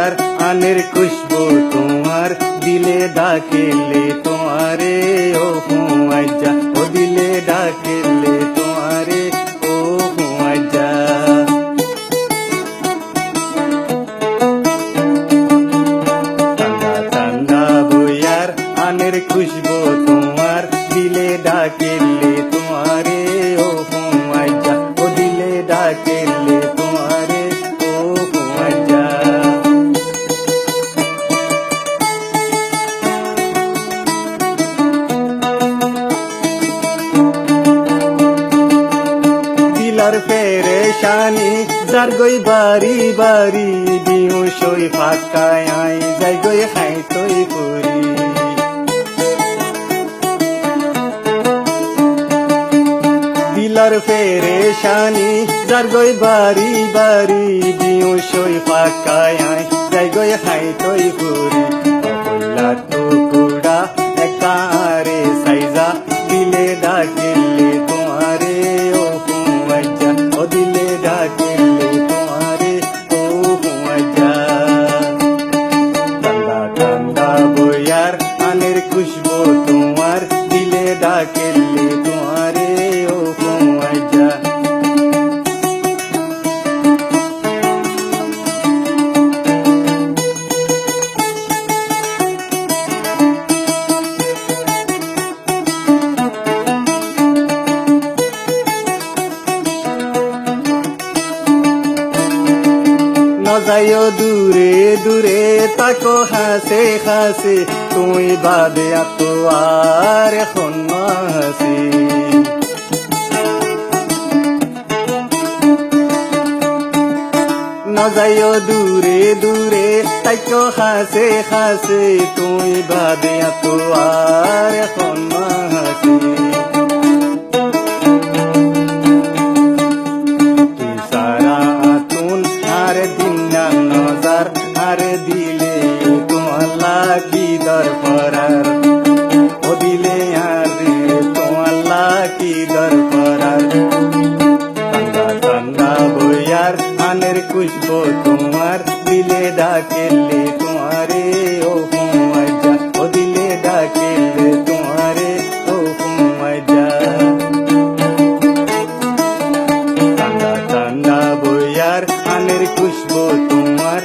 বইয়ার আনের খুশবু তোমার দিলে ডাকেলে তোমারে ও হুয়াইজা ও দিলে ডাকেলে তোমারে ও হুয়াইজা ঠান্ডা ঠান্ডা বইয়ার আনের খুশবু তোমার দিলে ডাকেলে তোমারে ও হুয়াইজা ও দিলে ডাকেলে তোমারে ও হুয়াইজা দিলার পেরেশানি যার গই বাড়ি বাড়ি দিও সই ফাঁকায় আই যাই গই হাই তৈ পুরি দিলার পেরেশানি যার গই বাড়ি বাড়ি দিও সই ফাঁকায় আই যাই গই হাই তৈ পুরি কইলা তো কুড়া একারে সাইজা দিলে ডাকেলে তোমারে ও হুয়াইজা ও দিলে ডাকেলে তোমারে ও হুয়াইজা ঠান্ডা ঠান্ডা বইয়ার আনের খুশবু তোমার দিলে ডাকেলে তোমারে ও হুয়াইজা যাইও দূরে দূরে তাকো হাসে হাসে তুই বাদে তো আর এখন হাসি না যাইও দূরে দূরে তাকো হাসে হাসে তুই বাদে তো আর এখন হাসি নজর আর দিলে তোমার কি দরকার ও দিলে আর তোমার কি দরকার ঠান্ডা ঠান্ডা বইয়ার আনের খুশবু তোমার দিলে ডাকেলে তোমারে ও হুয়াইজা ও দিলে ডাকেলে তোমারে ও হুয়াইজা ঠান্ডা ঠান্ডা বইয়ার আনের খুশবু তোমার